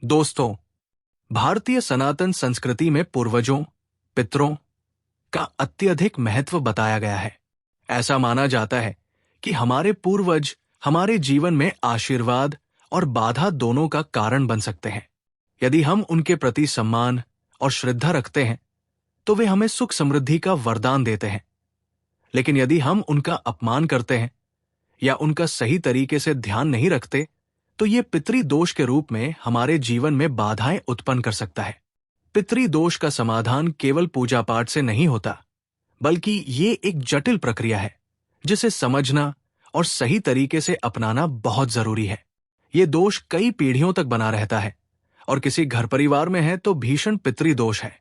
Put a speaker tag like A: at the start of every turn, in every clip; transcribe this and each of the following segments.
A: दोस्तों, भारतीय सनातन संस्कृति में पूर्वजों, पितरों का अत्यधिक महत्व बताया गया है। ऐसा माना जाता है कि हमारे पूर्वज हमारे जीवन में आशीर्वाद और बाधा दोनों का कारण बन सकते हैं। यदि हम उनके प्रति सम्मान और श्रद्धा रखते हैं, तो वे हमें सुख समृद्धि का वरदान देते हैं। लेकिन यदि हम उनका अपमान करते हैं या उनका सही तरीके से ध्यान नहीं रखते, तो ये पितरी दोष के रूप में हमारे जीवन में बाधाएं उत्पन्न कर सकता है। पितरी दोष का समाधान केवल पूजा पाठ से नहीं होता, बल्कि ये एक जटिल प्रक्रिया है जिसे समझना और सही तरीके से अपनाना बहुत जरूरी है। ये दोष कई पीढ़ियों तक बना रहता है और किसी घर परिवार में है तो भीषण पितरी दोष है।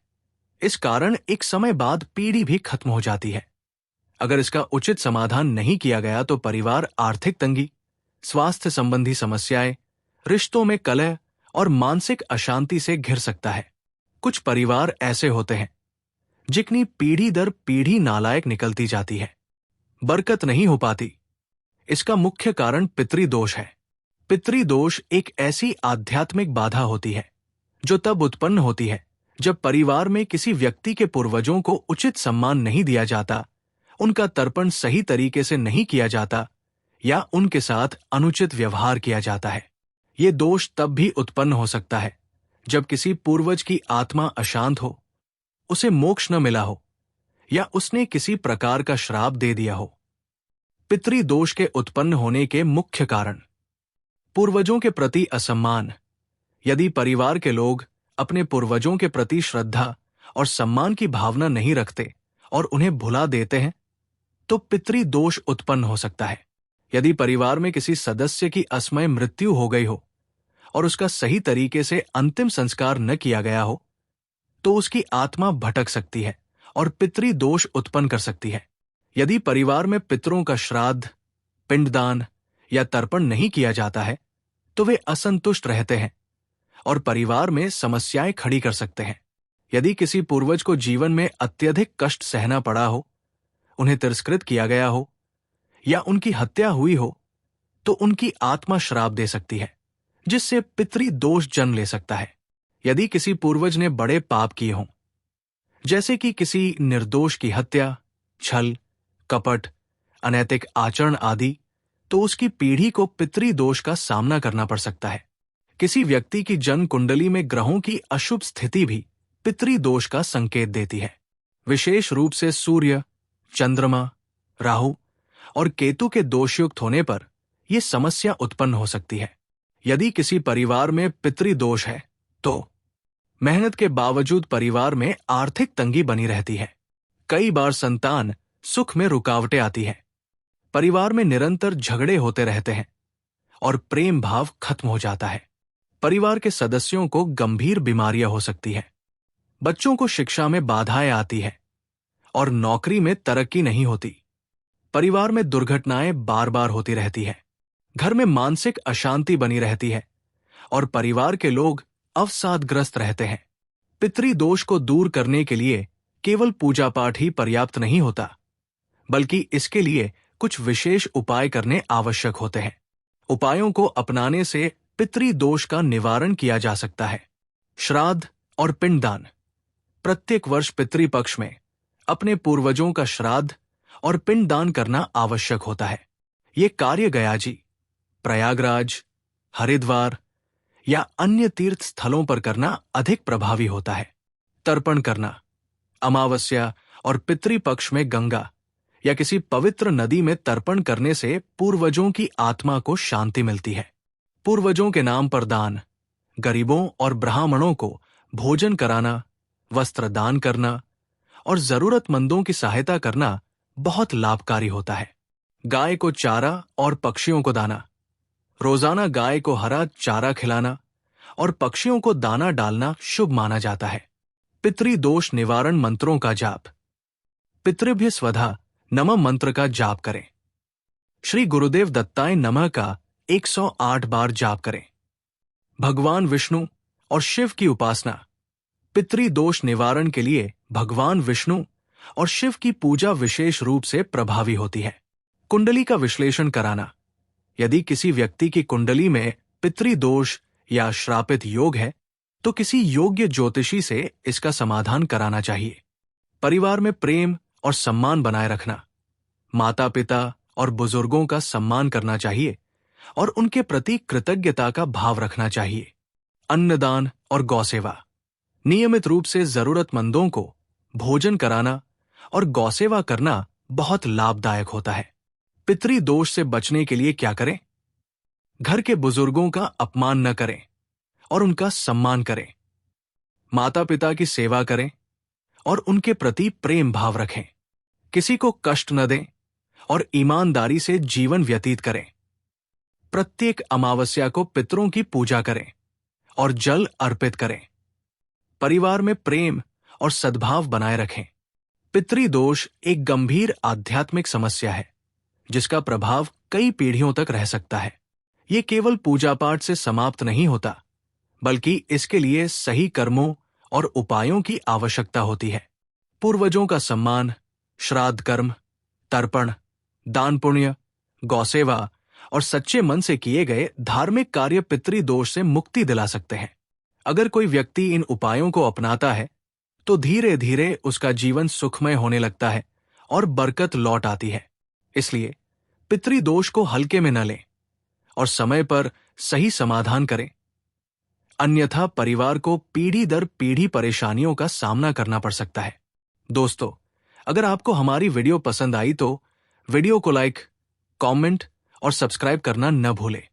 A: इस कारण एक समय बाद पीढ़ी भी खत्म हो जाती है। अगर इसका उचित समाधान नहीं किया गया तो परिवार आर्थिक तंगी, स्वास्थ्य संबंधी समस्याएं, रिश्तों में कलह और मानसिक अशांति से घिर सकता है। कुछ परिवार ऐसे होते हैं जिनकी पीढ़ी दर पीढ़ी नालायक निकलती जाती है, बरकत नहीं हो पाती। इसका मुख्य कारण पितरी दोष है। पितरी दोष एक ऐसी आध्यात्मिक बाधा होती है जो तब उत्पन्न होती है जब परिवार में किसी व्यक्ति के पूर्वजों को उचित सम्मान नहीं दिया जाता, उनका तर्पण सही तरीके से नहीं किया जाता या उनके साथ अनुचित व्यवहार किया जाता है। ये दोष तब भी उत्पन्न हो सकता है जब किसी पूर्वज की आत्मा अशांत हो, उसे मोक्ष न मिला हो या उसने किसी प्रकार का श्राप दे दिया हो। पितरी दोष के उत्पन्न होने के मुख्य कारण: पूर्वजों के प्रति असम्मान। यदि परिवार के लोग अपने पूर्वजों के प्रति श्रद्धा और सम्मान की भावना नहीं रखते और उन्हें भुला देते हैं, तो पितरी दोष उत्पन्न हो सकता है। यदि परिवार में किसी सदस्य की असमय मृत्यु हो गई हो और उसका सही तरीके से अंतिम संस्कार न किया गया हो, तो उसकी आत्मा भटक सकती है और पितरी दोष उत्पन्न कर सकती है। यदि परिवार में पितरों का श्राद्ध, पिंडदान या तर्पण नहीं किया जाता है, तो वे असंतुष्ट रहते हैं और परिवार में समस्याएं खड़ी कर सकते हैं। यदि किसी पूर्वज को जीवन में अत्यधिक कष्ट सहना पड़ा हो, उन्हें तिरस्कृत किया गया हो या उनकी हत्या हुई हो, तो उनकी आत्मा श्राप दे सकती है, जिससे पितरी दोष जन्म ले सकता है। यदि किसी पूर्वज ने बड़े पाप किए हों, जैसे कि किसी निर्दोष की हत्या, छल, कपट, अनैतिक आचरण आदि, तो उसकी पीढ़ी को पितरी दोष का सामना करना पड़ सकता है। किसी व्यक्ति की जन्म कुंडली में ग्रहों की अशुभ स्थिति भी पितरी दोष का संकेत देती है। विशेष रूप से सूर्य, चंद्रमा, राहु और केतु के दोषयुक्त होने पर यह समस्या उत्पन्न हो सकती है। यदि किसी परिवार में पितरी दोष है, तो मेहनत के बावजूद परिवार में आर्थिक तंगी बनी रहती है। कई बार संतान सुख में रुकावटें आती है। परिवार में निरंतर झगड़े होते रहते हैं और प्रेम भाव खत्म हो जाता है। परिवार के सदस्यों को गंभीर बीमारियां हो सकती है। बच्चों को शिक्षा में बाधाएं आती है और नौकरी में तरक्की नहीं होती। परिवार में दुर्घटनाएं बार बार होती रहती है। घर में मानसिक अशांति बनी रहती है और परिवार के लोग अवसादग्रस्त रहते हैं। पितरी दोष को दूर करने के लिए केवल पूजा पाठ ही पर्याप्त नहीं होता, बल्कि इसके लिए कुछ विशेष उपाय करने आवश्यक होते हैं। उपायों को अपनाने से पितरी दोष का निवारण किया जा सकता है। श्राद्ध और पिंडदान। प्रत्येक वर्ष पितृपक्ष में अपने पूर्वजों का श्राद्ध और पिंडदान करना आवश्यक होता है। ये कार्य गया जी, प्रयागराज, हरिद्वार या अन्य तीर्थ स्थलों पर करना अधिक प्रभावी होता है। तर्पण करना। अमावस्या और पितृपक्ष में गंगा या किसी पवित्र नदी में तर्पण करने से पूर्वजों की आत्मा को शांति मिलती है। पूर्वजों के नाम पर दान। गरीबों और ब्राह्मणों को भोजन कराना, वस्त्र दान करना और जरूरतमंदों की सहायता करना बहुत लाभकारी होता है। गाय को चारा और पक्षियों को दाना। रोजाना गाय को हरा चारा खिलाना और पक्षियों को दाना डालना शुभ माना जाता है। पितरी दोष निवारण मंत्रों का जाप। पितृभ्य स्वधा नमः मंत्र का जाप करें। श्री गुरुदेव दत्ताय नमः का 108 बार जाप करें। भगवान विष्णु और शिव की उपासना। पितरी दोष निवारण के लिए भगवान विष्णु और शिव की पूजा विशेष रूप से प्रभावी होती है। कुंडली का विश्लेषण कराना। यदि किसी व्यक्ति की कुंडली में पितरी दोष या श्रापित योग है तो किसी योग्य ज्योतिषी से इसका समाधान कराना चाहिए। परिवार में प्रेम और सम्मान बनाए रखना, माता पिता और बुजुर्गों का सम्मान करना चाहिए और उनके प्रति कृतज्ञता का भाव रखना चाहिए। अन्नदान और गौसेवा, नियमित रूप से जरूरतमंदों को भोजन कराना और गौसेवा करना बहुत लाभदायक होता है। पितृ दोष से बचने के लिए क्या करें? घर के बुजुर्गों का अपमान न करें और उनका सम्मान करें। माता पिता की सेवा करें और उनके प्रति प्रेम भाव रखें। किसी को कष्ट न दें और ईमानदारी से जीवन व्यतीत करें। प्रत्येक अमावस्या को पितरों की पूजा करें और जल अर्पित करें। परिवार में प्रेम और सद्भाव बनाए रखें। पितृदोष एक गंभीर आध्यात्मिक समस्या है जिसका प्रभाव कई पीढ़ियों तक रह सकता है। ये केवल पूजा पाठ से समाप्त नहीं होता, बल्कि इसके लिए सही कर्मों और उपायों की आवश्यकता होती है। पूर्वजों का सम्मान, श्राद्ध कर्म, तर्पण, दान पुण्य, गौसेवा और सच्चे मन से किए गए धार्मिक कार्य पितृदोष से मुक्ति दिला सकते हैं। अगर कोई व्यक्ति इन उपायों को अपनाता है तो धीरे धीरे उसका जीवन सुखमय होने लगता है और बरकत लौट आती है। इसलिए पितृदोष को हल्के में न लें और समय पर सही समाधान करें, अन्यथा परिवार को पीढ़ी दर पीढ़ी परेशानियों का सामना करना पड़ सकता है। दोस्तों, अगर आपको हमारी वीडियो पसंद आई तो वीडियो को लाइक, कमेंट और सब्सक्राइब करना न भूलें।